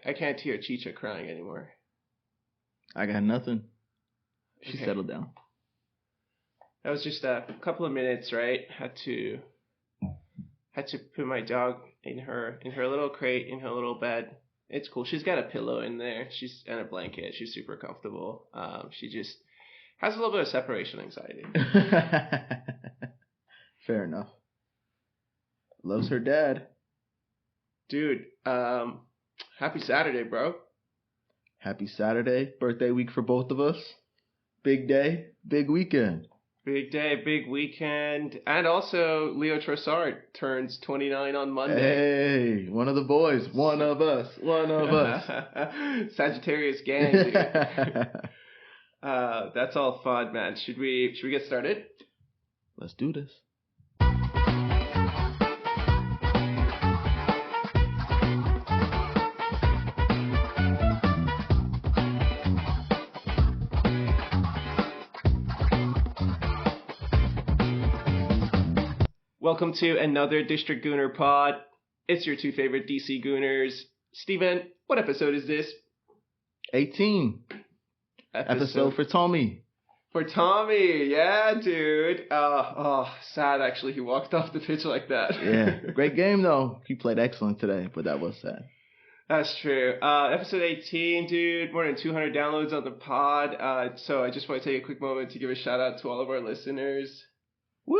I can't hear Chicha crying anymore. I got nothing. She Okay. settled down. That was just a couple of minutes, right? Had to put my dog in her little crate, in her little bed. It's cool. She's got a pillow in there. And a blanket. She's super comfortable. She just has a little bit of separation anxiety. Fair enough. Loves her dad. Dude, happy Saturday, bro. Happy Saturday. Birthday week for both of us. Big day, big weekend. Big day, big weekend. And also, Leo Trossard turns 29 on Monday. Hey, one of the boys. One of us. Sagittarius gang, dude. That's all fun, man. Should we get started? Let's do this. Welcome to another District Gooner Pod. It's your two favorite DC Gooners. Steven, what episode is this? 18. Episode for Tommy. For Tommy, yeah, dude. Sad actually he walked off the pitch like that. Yeah, great game though. He played excellent today, but that was sad. That's true. Episode 18, dude. More than 200 downloads on the pod. So I just want to take a quick moment to give a shout out to all of our listeners. Woo!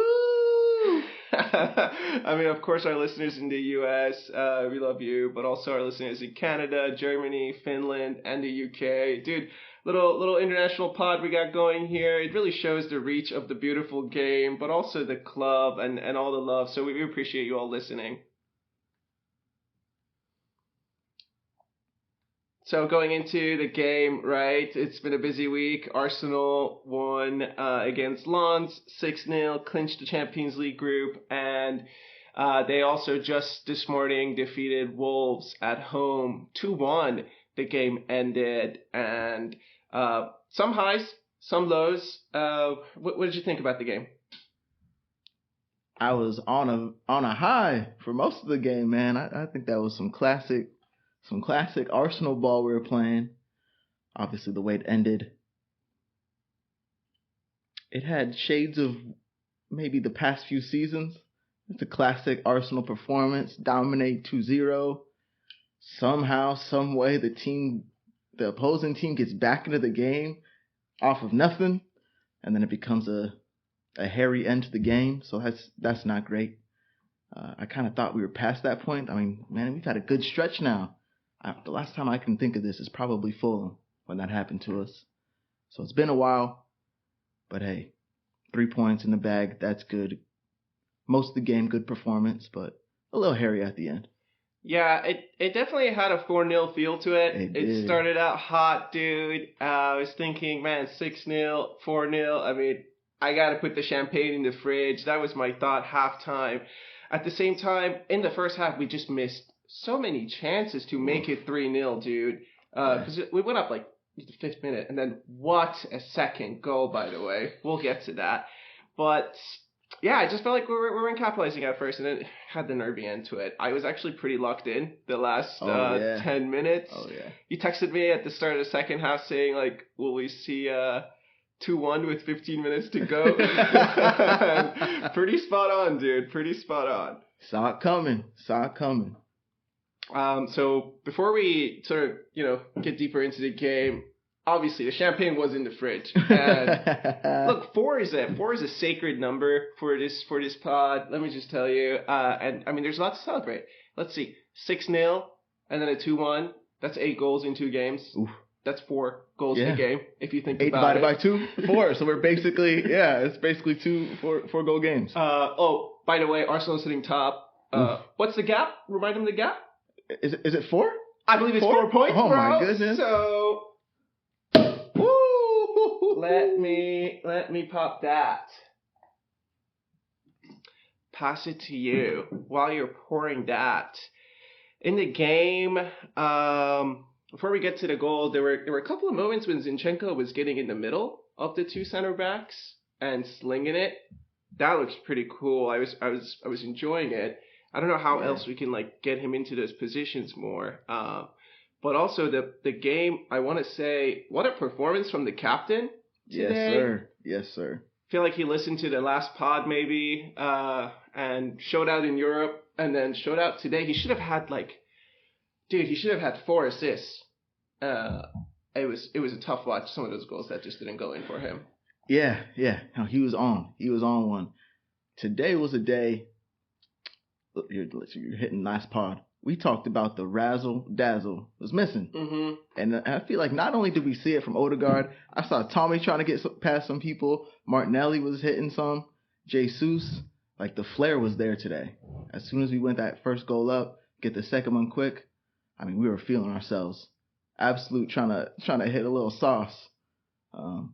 I mean, of course, our listeners in the U.S., we love you, but also our listeners in Canada, Germany, Finland, and the U.K. Dude, little international pod we got going here. It really shows the reach of the beautiful game, but also the club and all the love. So we appreciate you all listening. So going into the game, right, it's been a busy week. Arsenal won against Lens 6-0, clinched the Champions League group, and they also just this morning defeated Wolves at home 2-1. The game ended, and some highs, some lows. What did you think about the game? I was on a high for most of the game, man. I think that was some classic Arsenal ball we were playing. Obviously, the way it ended, it had shades of maybe the past few seasons. It's a classic Arsenal performance, dominate 2-0. Somehow, some way, the opposing team gets back into the game off of nothing, and then it becomes a hairy end to the game. So that's not great. I kind of thought we were past that point. I mean, man, we've had a good stretch now. The last time I can think of this is probably Fulham when that happened to us. So it's been a while, but hey, 3 points in the bag, that's good. Most of the game, good performance, but a little hairy at the end. Yeah, it definitely had a 4-0 feel to it. It started out hot, dude. I was thinking, man, 6-0, 4-0. I mean, I got to put the champagne in the fridge. That was my thought halftime. At the same time, in the first half, we just missed so many chances to make it 3-0, dude. Because we went up like the 5th minute, and then what a second goal, by the way. We'll get to that. But yeah, I just felt like we weren't capitalizing at first, and it had the nervy end to it. I was actually pretty locked in the last 10 minutes. Oh, yeah. You texted me at the start of the second half saying, like, will we see 2-1 with 15 minutes to go? Pretty spot on, dude. Pretty spot on. Saw it coming. So before we sort of, get deeper into the game, obviously the champagne was in the fridge. And look, 4 is a sacred number for this pod. Let me just tell you. And I mean, there's a lot to celebrate. Let's see, 6-0 and then a 2-1. That's 8 goals in 2 games. Oof. That's 4 goals in a game. If you think about it. 8 divided by 2, 4. So we're basically, it's basically 2 4 goal games. By the way, Arsenal's sitting top. What's the gap? Remind them the gap. Is it 4? I believe it's 4 points, oh, bro. My goodness. So, woo! Let me pop that. Pass it to you while you're pouring that. In the game, before we get to the goal, there were a couple of moments when Zinchenko was getting in the middle of the 2 center backs and slinging it. That looks pretty cool. I was enjoying it. I don't know how else we can get him into those positions more. but also the game. I want to say, what a performance from the captain today. Yes, sir. Feel like he listened to the last pod maybe, and showed out in Europe, and then showed out today. He should have had he should have had 4 assists. It was a tough watch. Some of those goals that just didn't go in for him. Yeah. No, he was on one. Today was a day. You're hitting nice pod. We talked about the razzle dazzle was missing. Mm-hmm. And I feel like not only did we see it from Odegaard, I saw Tommy trying to get past some people. Martinelli was hitting some. Jesus, like the flair was there today. As soon as we went that first goal up, get the second one quick, I mean, we were feeling ourselves. Absolute trying to hit a little sauce. So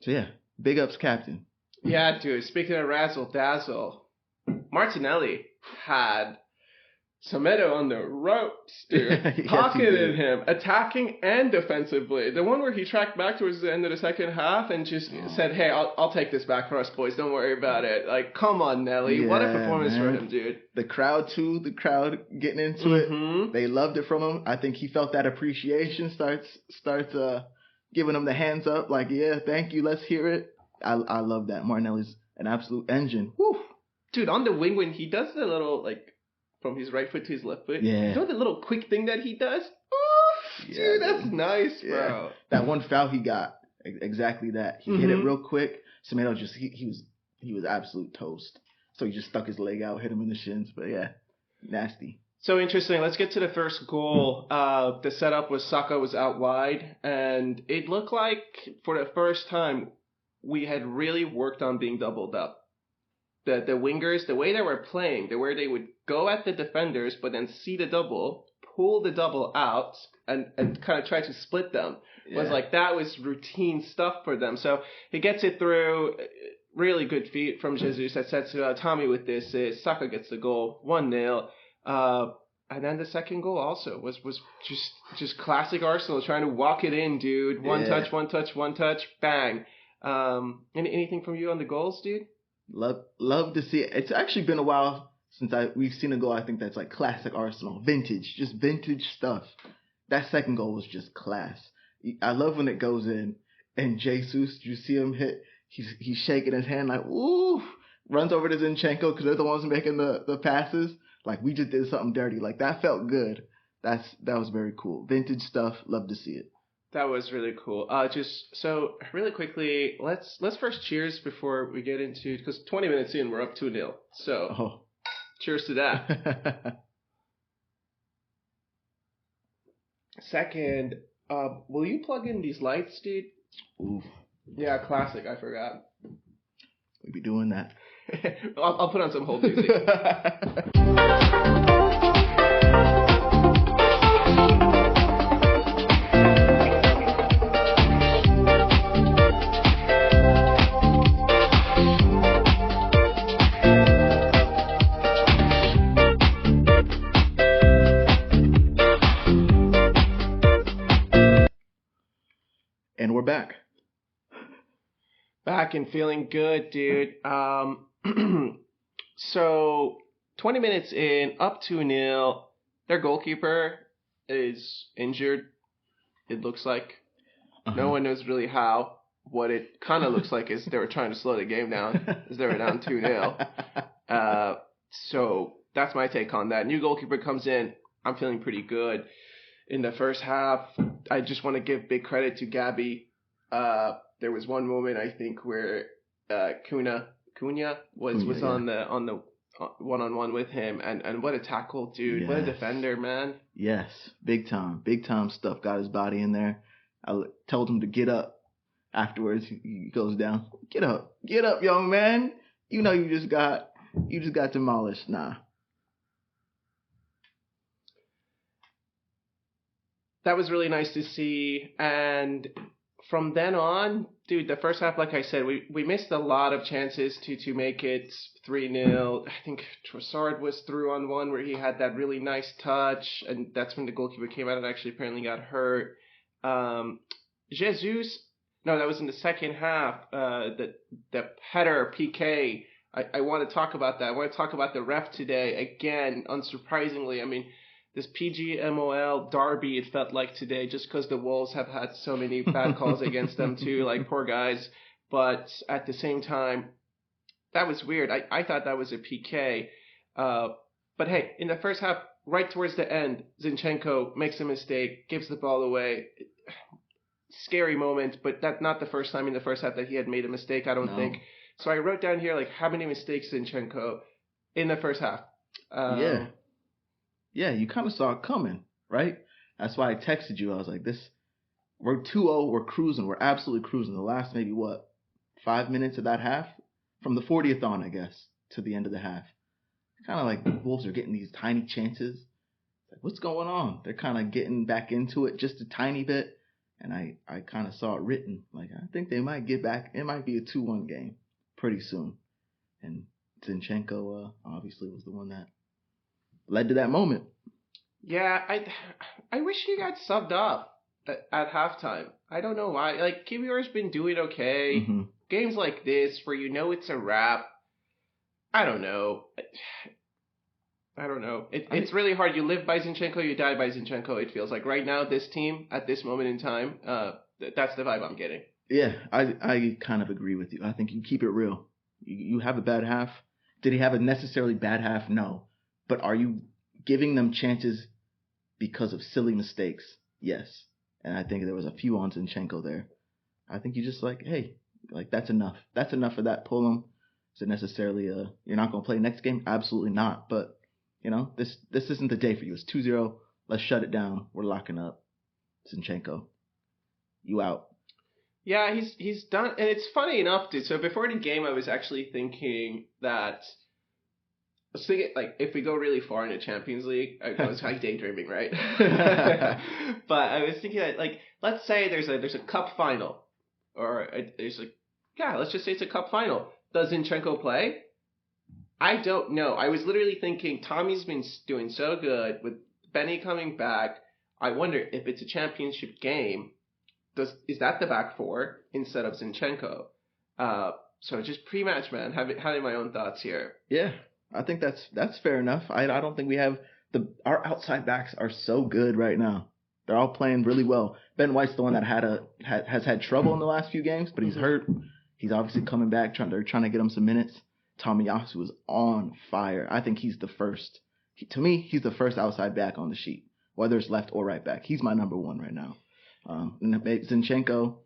yeah, big ups, captain. Yeah, dude. Speaking of razzle dazzle, Martinelli had Semedo on the ropes, dude. Pocketed him, attacking and defensively. The one where he tracked back towards the end of the second half and just said, "Hey, I'll take this back for us, boys. Don't worry about it." Like, come on, Nelly. Yeah, what a performance for him, dude. The crowd, too. The crowd getting into it. They loved it from him. I think he felt that appreciation, starts giving him the hands up. Like, yeah, thank you. Let's hear it. I love that. Martinelli's an absolute engine. Woo. Dude, on the wing when he does the little, like, from his right foot to his left foot. Yeah. You know the little quick thing that he does? Oof, yeah, dude, that's nice, bro. Yeah. That one foul he got, exactly that. He hit it real quick. Semedo just, he was absolute toast. So he just stuck his leg out, hit him in the shins. But yeah, nasty. So interesting. Let's get to the first goal. The setup was Saka was out wide. And it looked like for the first time we had really worked on being doubled up. The wingers, the way they were playing, the way they would go at the defenders, but then see the double, pull the double out, and kind of try to split them. Was like, that was routine stuff for them. So he gets it through. Really good feat from Jesus that sets Tommy with this. Saka gets the goal, 1-0. And then the second goal also was just classic Arsenal trying to walk it in, dude. One touch, bang. Anything from you on the goals, dude? Love to see it. It's actually been a while since we've seen a goal. I think that's like classic Arsenal, vintage stuff. That second goal was just class. I love when it goes in and Jesus, you see him hit. He's shaking his hand like, ooh, runs over to Zinchenko because they're the ones making the passes. Like, we just did something dirty. Like, that felt good. That was very cool. Vintage stuff. Love to see it. That was really cool. Just so really quickly, let's first cheers before we get into, because 20 minutes in, we're up 2-0. So, cheers to that. Second, will you plug in these lights, dude? Ooh. Yeah, classic. I forgot. We be doing that. I'll put on some hold music. And we're back. Back and feeling good, dude. So 20 minutes in, up 2-0. Their goalkeeper is injured. It looks like. No one knows really how. What it kind of looks like is they were trying to slow the game down, as they were down 2-0. So that's my take on that. New goalkeeper comes in. I'm feeling pretty good. In the first half, I just want to give big credit to Gabby. There was one moment, I think, where Cunha was on the one-on-one with him, and what a tackle, dude. Yes. What a defender, man. Yes, big time stuff. Got his body in there. I told him to get up. Afterwards, he goes down. Get up, young man. You know you just got demolished. Nah. That was really nice to see, and from then on, dude, the first half, like I said, we missed a lot of chances to make it 3-0. I think Trossard was through on one where he had that really nice touch, and that's when the goalkeeper came out and actually apparently got hurt. Jesus, no, that was in the second half. The header PK. I want to talk about that. I want to talk about the ref today again. Unsurprisingly, I mean, this PGMOL derby, it felt like today, just because the Wolves have had so many bad calls against them too, like poor guys. But at the same time, that was weird. I thought that was a PK. But hey, in the first half, right towards the end, Zinchenko makes a mistake, gives the ball away. Scary moment, but that's not the first time in the first half that he had made a mistake, I don't think. So I wrote down here, like, how many mistakes Zinchenko in the first half? Yeah, you kind of saw it coming, right? That's why I texted you. I was like, we're 2-0, we're cruising, we're absolutely cruising. The last maybe, 5 minutes of that half? From the 40th on, I guess, to the end of the half. Kind of like the Wolves are getting these tiny chances. Like, what's going on? They're kind of getting back into it just a tiny bit. And I kind of saw it written. Like, I think they might get back. It might be a 2-1 game pretty soon. And Zinchenko obviously was the one that led to that moment. Yeah, I wish he got subbed off at halftime. I don't know why. Like, Kiwior's been doing okay. Mm-hmm. Games like this where you know it's a wrap. I don't know. It's really hard. You live by Zinchenko, you die by Zinchenko, it feels like. Right now, this team, at this moment in time, that's the vibe I'm getting. Yeah, I kind of agree with you. I think you keep it real. You have a bad half. Did he have a necessarily bad half? No. But are you giving them chances because of silly mistakes? Yes. And I think there was a few on Zinchenko there. I think you just like, hey, like that's enough. That's enough of that. Pull him. Is it necessarily you're not going to play next game? Absolutely not. But, this isn't the day for you. It's 2-0. Let's shut it down. We're locking up. Zinchenko, you out. Yeah, he's done. And it's funny enough, dude. So before the game, I was actually thinking that, like, if we go really far in the Champions League, I was like daydreaming, right? But I was thinking that, like, let's say there's a cup final, or let's just say it's a cup final. Does Zinchenko play? I don't know. I was literally thinking Tommy's been doing so good with Benny coming back. I wonder if it's a championship game, is that the back four instead of Zinchenko? So just pre-match, man, having my own thoughts here. Yeah, I think that's fair enough. I don't think we have our outside backs are so good right now. They're all playing really well. Ben White's the one that has had trouble in the last few games, but he's hurt. He's obviously coming back. They're trying to get him some minutes. Tomiyasu is on fire. I think he's the first. To me, he's the first outside back on the sheet, whether it's left or right back. He's my number one right now. Zinchenko,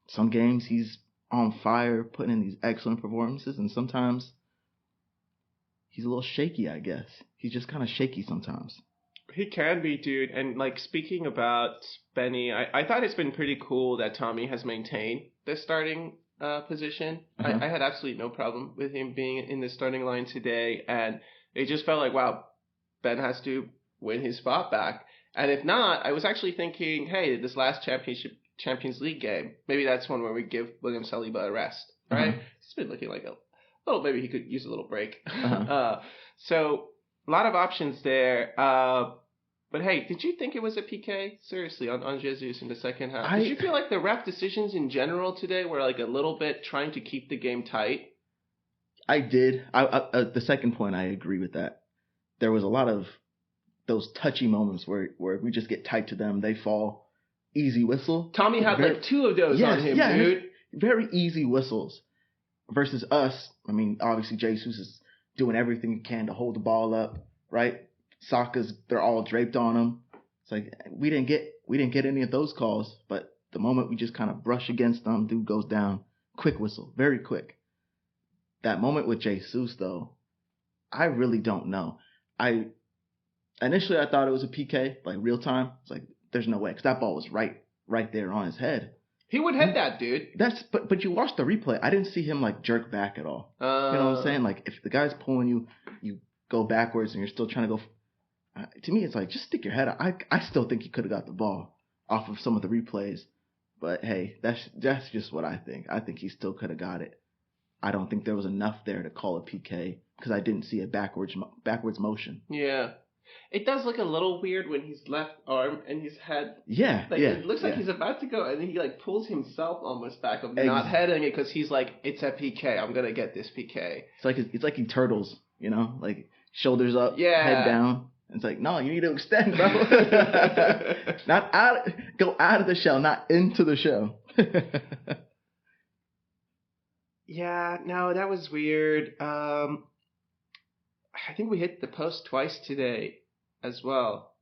some games he's on fire, putting in these excellent performances, and sometimes he's a little shaky, I guess. He's just kind of shaky sometimes. He can be, dude. And, like, speaking about Benny, I thought it's been pretty cool that Tommy has maintained the starting position. I had absolutely no problem with him being in the starting line today, and it just felt like, wow, Ben has to win his spot back. And if not, I was actually thinking, hey, this last Champions League game, maybe that's one where we give William Saliba a rest, right? He's been looking like maybe he could use a little break. So a lot of options there. But hey, did you think it was a PK? Seriously, on Jesus in the second half? Did you feel like the ref decisions in general today were like a little bit trying to keep the game tight? I did. The second point, I agree with that. There was a lot of those touchy moments where we just get tight to them, they fall. Easy whistle. Tommy had like two of those on him, dude. Very easy whistles. Versus us, I mean, obviously Jesus is doing everything he can to hold the ball up, right? Saka's, they're all draped on him. It's like we didn't get any of those calls, but the moment we just kind of brush against them, dude goes down. Quick whistle, very quick. That moment with Jesus, though, I really don't know. Initially, I thought it was a PK, like real time. It's like, there's no way, because that ball was right there on his head. He would head that, dude. But you watched the replay. I didn't see him like jerk back at all. You know what I'm saying? Like if the guy's pulling you, you go backwards and you're still trying to go. To me, it's like just stick your head out. I still think he could have got the ball off of some of the replays. But hey, that's just what I think. I think he still could have got it. I don't think there was enough there to call a PK because I didn't see a backwards motion. Yeah. It does look a little weird when his left arm and his head. Yeah, It looks like he's about to go, and then he like pulls himself almost back of not heading it because he's like, it's a PK. I'm gonna get this PK. It's like he turtles, like shoulders up, head down. It's like, no, you need to extend, bro. Go out of the shell, not into the shell. Yeah, no, that was weird. I think we hit the post twice today as well.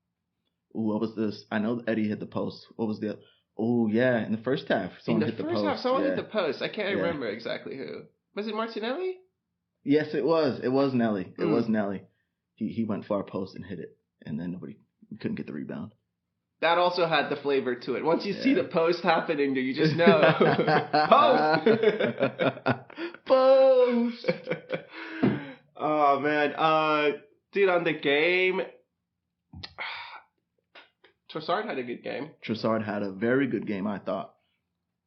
Ooh, what was this? I know Eddie hit the post. What was the... Oh, yeah, in the first half, someone hit the post. In the first half, someone hit the post. I can't remember exactly who. Was it Martinelli? Yes, it was. It was Nelly. It was Nelly. He went far post and hit it, and then we couldn't get the rebound. That also had the flavor to it. Once you see the post happening, you just know. Post! Post! Oh, man. Dude, on the game, Trossard had a good game. Trossard had a very good game, I thought.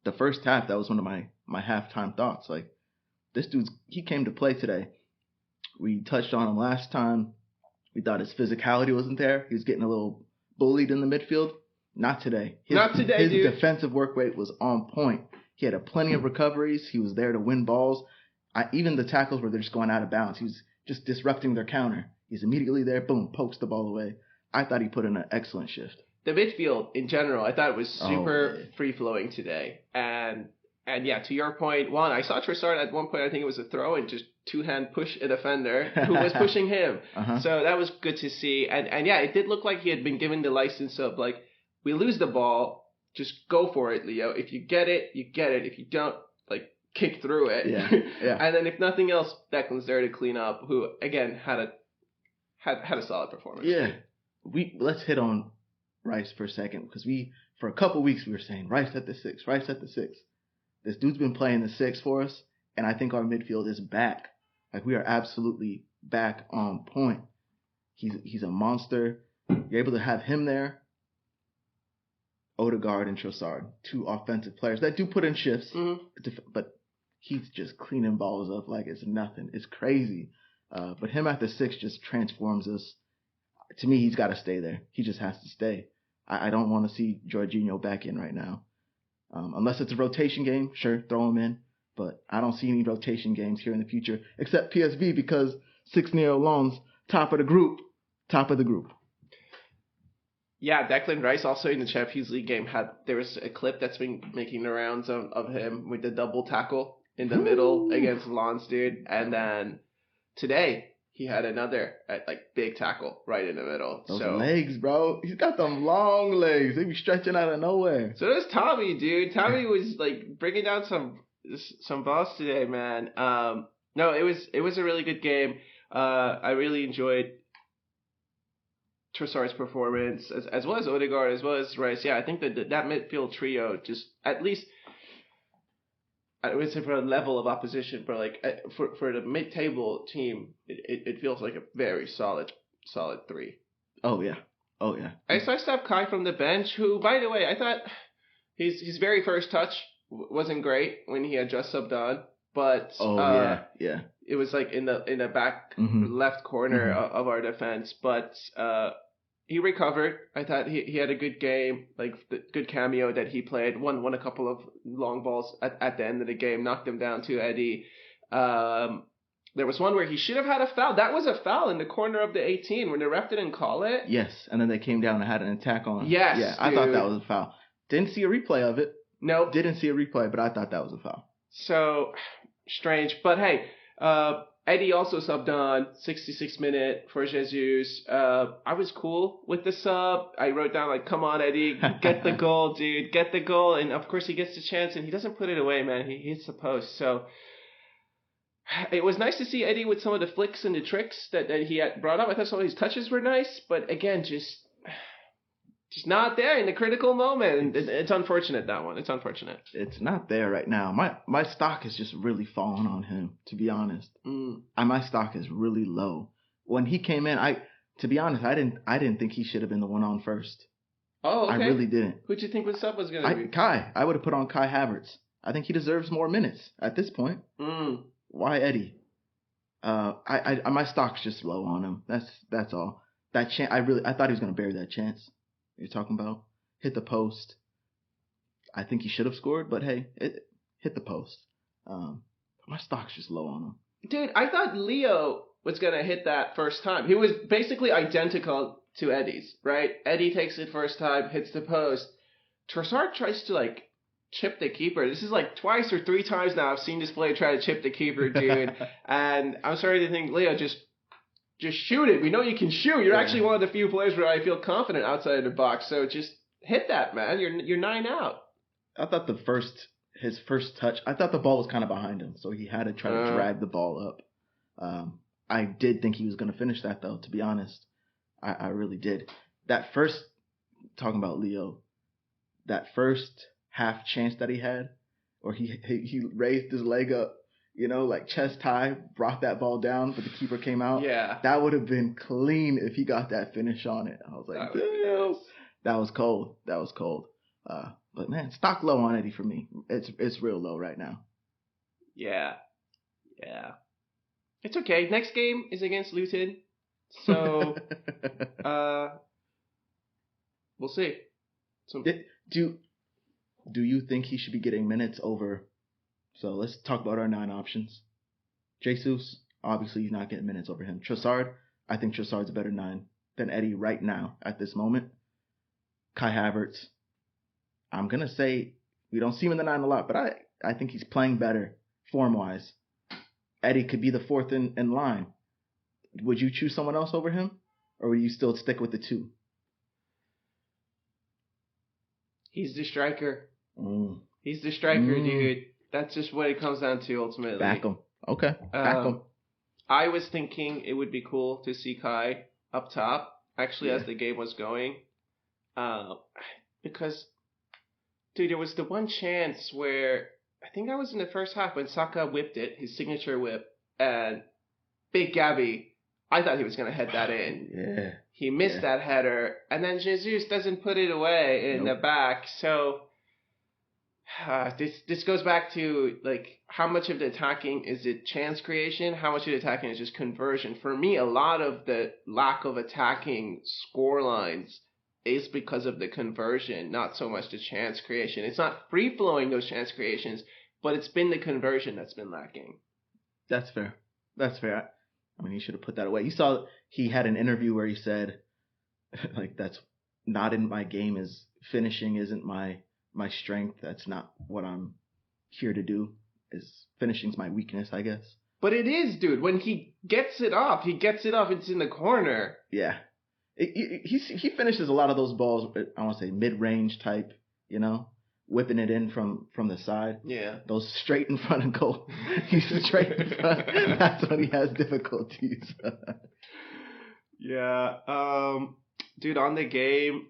The first half, that was one of my halftime thoughts. Like, this he came to play today. We touched on him last time. We thought his physicality wasn't there. He was getting a little bullied in the midfield. Not today. Dude. His defensive work rate was on point. He had plenty of recoveries. He was there to win balls. Even the tackles where they're just going out of bounds. He was just disrupting their counter. He's immediately there. Boom, pokes the ball away. I thought he put in an excellent shift. The midfield in general, I thought it was super free-flowing today. And yeah, to your point, I saw Trossard at one point, I think it was a throw, and just two-hand push a defender who was pushing him. So that was good to see. And yeah, it did look like he had been given the license of, like, we lose the ball, just go for it, Leo. If you get it, you get it. If you don't, like, kick through it. Yeah. And then if nothing else, Declan's there to clean up, who, again, had a solid performance. Yeah. Let's hit on Rice for a second, because for a couple weeks, we were saying, Rice at the 6, Rice at the 6. This dude's been playing the 6 for us, and I think our midfield is back. Like, we are absolutely back on point. He's a monster. You're able to have him there. Odegaard and Trossard, 2 offensive players that do put in shifts, but he's just cleaning balls up like it's nothing. It's crazy. But him at the 6 just transforms us. To me, he's got to stay there. He just has to stay. I don't want to see Jorginho back in right now. Unless it's a rotation game, sure, throw him in. But I don't see any rotation games here in the future, except PSV, because 6-0 loans, top of the group. Yeah, Declan Rice also in the Champions League game there was a clip that's been making the rounds of him with the double tackle in the middle against Lens, dude. And then today, he had another big tackle right in the middle. Those legs, bro. He's got them long legs. They be stretching out of nowhere. So does Tommy, dude. Tommy was bringing down some balls today, man. No, it was a really good game. I really enjoyed Trossard's performance as well as Odegaard, as well as Rice. Yeah, I think that midfield trio just at least. I would say for a level of opposition, but for the mid-table team, it feels like a very solid 3. Oh yeah. I started to have Kai from the bench, who, by the way, I thought his very first touch wasn't great when he had just subbed on, but yeah. It was in the back left corner of our defense, but he recovered. I thought he had a good game, the good cameo that he played. Won a couple of long balls at the end of the game, knocked him down to Eddie. There was one where he should have had a foul. That was a foul in the corner of the 18 when the ref didn't call it. Yes, and then they came down and had an attack on him. Yes, yeah, I thought that was a foul. Didn't see a replay of it. Nope. Didn't see a replay, but I thought that was a foul. So strange, but hey. Eddie also subbed on 66 minute for Jesus. I was cool with the sub. I wrote down come on, Eddie, get the goal, dude, get the goal. And of course he gets the chance and he doesn't put it away, man. He hits the post. So it was nice to see Eddie with some of the flicks and the tricks that he had brought up. I thought some of his touches were nice, but again, just not there in the critical moment. It's unfortunate, that one. It's unfortunate. It's not there right now. My stock is just really falling on him, to be honest. My stock is really low. When he came in, to be honest, I didn't think he should have been the one on first. Oh, okay. I really didn't. Who'd you think was up was going to be? Kai. I would have put on Kai Havertz. I think he deserves more minutes at this point. Why Eddie? My stock's just low on him. That's all. That chance, I thought he was going to bury that chance. You're talking about hit the post. I think he should have scored, but hey, it hit the post. My stock's just low on him. Dude, I thought Leo was going to hit that first time. He was basically identical to Eddie's, right? Eddie takes it first time, hits the post. Trossard tries to, like, chip the keeper. This is like twice or three times now I've seen this player try to chip the keeper, dude. And I'm sorry to think, Leo, just shoot it. We know you can shoot. You're actually one of the few players where I feel confident outside the box. So just hit that, man. You're 9 out. I thought his first touch, I thought the ball was kind of behind him, so he had to try to drag the ball up. I did think he was going to finish that, though, to be honest. I really did. That first, talking about Leo, that first half chance that he had, or he raised his leg up, like chest high, brought that ball down, but the keeper came out. Yeah. That would have been clean if he got that finish on it. I was like, damn. That was cold. But man, stock low on Eddie for me. It's real low right now. Yeah. It's okay. Next game is against Luton. So we'll see. So do you think he should be getting minutes over? So let's talk about our 9 options. Jesus, obviously he's not getting minutes over him. Trossard, I think Trossard's a better 9 than Eddie right now at this moment. Kai Havertz, I'm going to say we don't see him in the 9 a lot, but I think he's playing better form-wise. Eddie could be the 4th in line. Would you choose someone else over him? Or would you still stick with the 2? He's the striker. He's the striker, dude. That's just what it comes down to ultimately. Back him. Okay. Back him. I was thinking it would be cool to see Kai up top, actually, as the game was going. Because, dude, there was the one chance where, I think that was in the first half when Saka whipped it, his signature whip, and Big Gabby, I thought he was going to head that in. Yeah. He missed that header, and then Jesus doesn't put it away in the back. So this goes back to, like, how much of the attacking is it chance creation? How much of the attacking is just conversion? For me, a lot of the lack of attacking score lines is because of the conversion, not so much the chance creation. It's not free-flowing, those chance creations, but it's been the conversion that's been lacking. That's fair. I mean, he should have put that away. You saw he had an interview where he said, like, that's not in my game, is finishing isn't my strength. That's not what I'm here to do. Finishing's my weakness, I guess. But it is, dude. When he gets it off, it's in the corner. Yeah. He finishes a lot of those balls, I want to say mid-range type, whipping it in from the side. Yeah. Those straight in front of goal. He's straight in front. That's when he has difficulties. Yeah. Dude, on the game,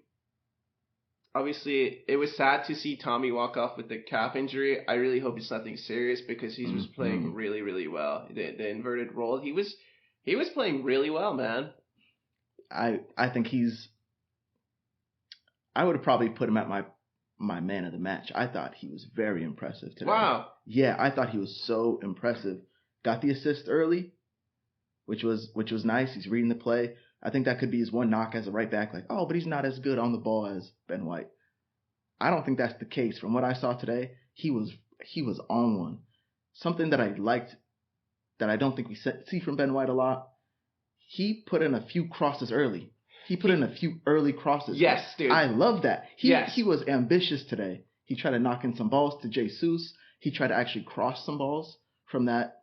obviously, it was sad to see Tommy walk off with the calf injury. I really hope it's nothing serious because he was playing really, really well. The inverted role, he was playing really well, man. I think I would have probably put him at my man of the match. I thought he was very impressive today. Wow. Yeah, I thought he was so impressive. Got the assist early, which was nice. He's reading the play. I think that could be his one knock as a right back, like, oh, but he's not as good on the ball as Ben White. I don't think that's the case. From what I saw today, he was on one. Something that I liked that I don't think we see from Ben White a lot, he put in a few crosses early. He put in a few early crosses. Yes, dude. I love that. He was ambitious today. He tried to knock in some balls to Jesus. He tried to actually cross some balls from that,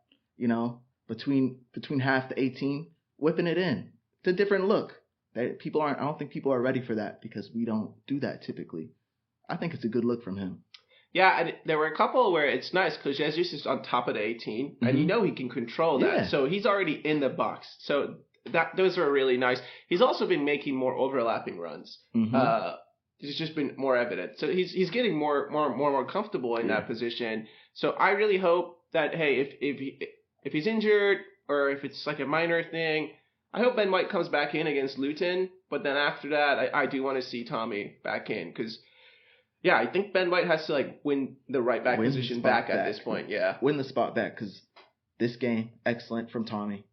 between half to 18, whipping it in. It's a different look. I don't think people are ready for that because we don't do that typically. I think it's a good look from him. Yeah, and there were a couple where it's nice because Jesus is on top of the 18, and he can control that. Yeah. So he's already in the box. So those are really nice. He's also been making more overlapping runs. It's just been more evident. So he's getting more comfortable in that position. So I really hope that, hey, if he's injured or if it's like a minor thing, I hope Ben White comes back in against Luton. But then after that, I do want to see Tommy back in because, yeah, I think Ben White has to win the right back position back at this point. Yeah, win the spot back because this game excellent from Tommy.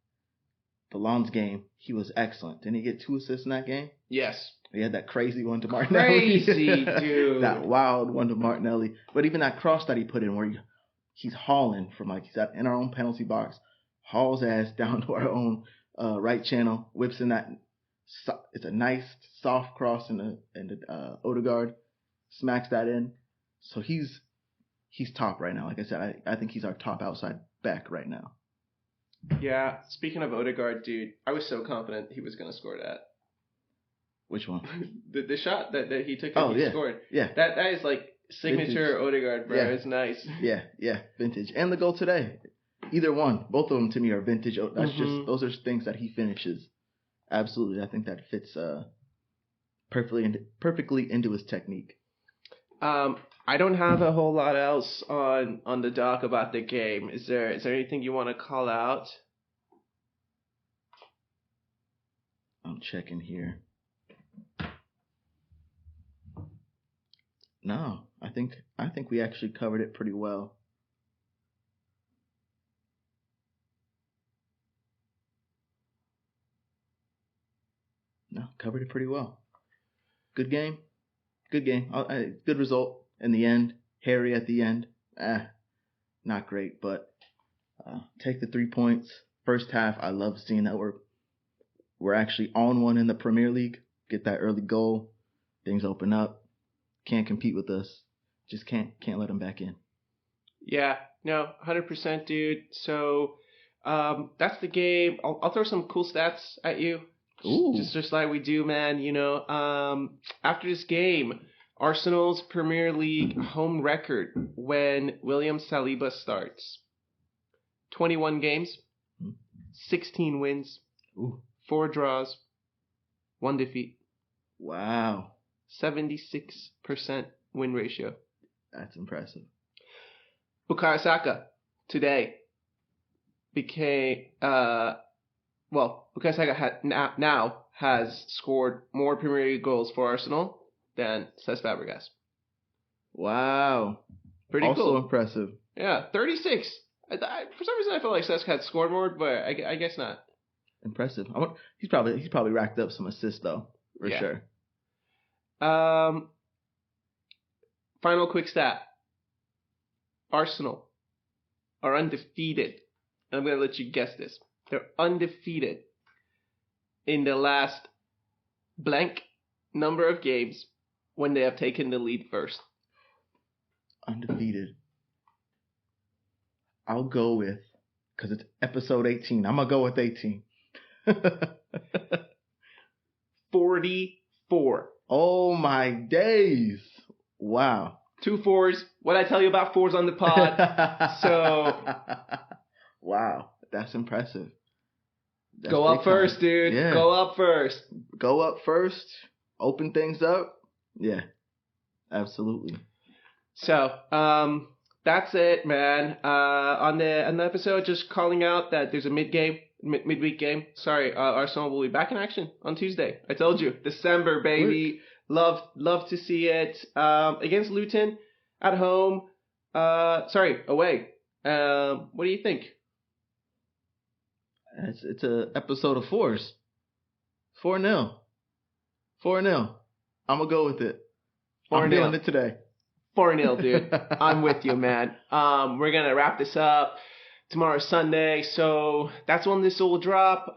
The Lons game, he was excellent. Didn't he get 2 assists in that game? Yes. He had that crazy one to Martinelli. Crazy, dude. That wild one to Martinelli. But even that cross that he put in where he's hauling from he's in our own penalty box, hauls ass down to our own right channel, whips in that. It's a nice soft cross in the Odegaard, smacks that in. So he's top right now. Like I said, I think he's our top outside back right now. Yeah. Speaking of Odegaard, dude, I was so confident he was going to score that. Which one? the shot that he took and he scored. Yeah. That is like signature vintage. Odegaard, bro. Yeah. It's nice. Yeah. Vintage. And the goal today. Either one. Both of them to me are vintage. That's just, those are things that he finishes. Absolutely. I think that fits perfectly into his technique. I don't have a whole lot else on the doc about the game. Is there anything you want to call out? I'm checking here. No, I think we actually covered it pretty well. No, covered it pretty well. Good game. Good result in the end. Hairy at the end. Not great, but take the 3 points. First half, I love seeing that we're actually on one in the Premier League. Get that early goal. Things open up. Can't compete with us. Just can't let them back in. Yeah, no, 100%, dude. So that's the game. I'll throw some cool stats at you. Ooh. Just like we do, man. You know, after this game, Arsenal's Premier League home record when William Saliba starts: 21 games, 16 wins, 4 draws, 1 defeat. Wow. 76% win ratio. That's impressive. Bukayo Saka today became Bukayo Saka now has scored more Premier League goals for Arsenal than Cesc Fabregas. Wow. Pretty cool. Also impressive. Yeah, 36. For some reason I felt like Cesc had scored more, but I guess not. Impressive. He's probably racked up some assists though, for sure. Final quick stat. Arsenal are undefeated. And I'm going to let you guess this. They're undefeated in the last blank number of games when they have taken the lead first. Undefeated. I'll go with, because it's episode 18. I'm going to go with 18. 44. Oh my days. Wow. 2 4s. What I tell you about 4s on the pod. So. Wow. That's impressive. That's go up first, dude. Yeah. Go up first. Go up first. Open things up. Yeah. Absolutely. So, that's it, man. On the episode, just calling out that there's a midweek game. Sorry, Arsenal will be back in action on Tuesday. I told you, December, baby. Love to see it. Against Luton at home. Away. What do you think? It's a episode of 4s. 4-0. 4-0. I'm gonna go with it. 4-0. I'm feeling it today. 4-0, dude. I'm with you, man. We're gonna wrap this up. Tomorrow's Sunday, so that's when this will drop.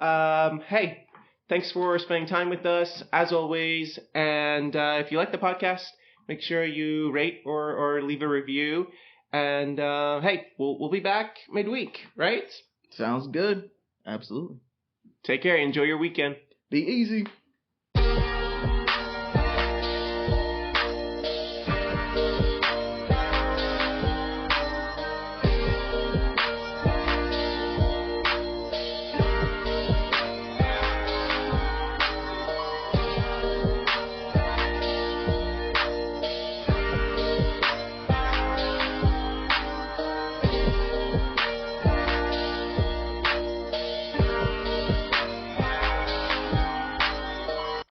Hey, thanks for spending time with us, as always. And if you like the podcast, make sure you rate or leave a review. And hey, we'll be back midweek, right? Sounds good. Absolutely. Take care. Enjoy your weekend. Be easy.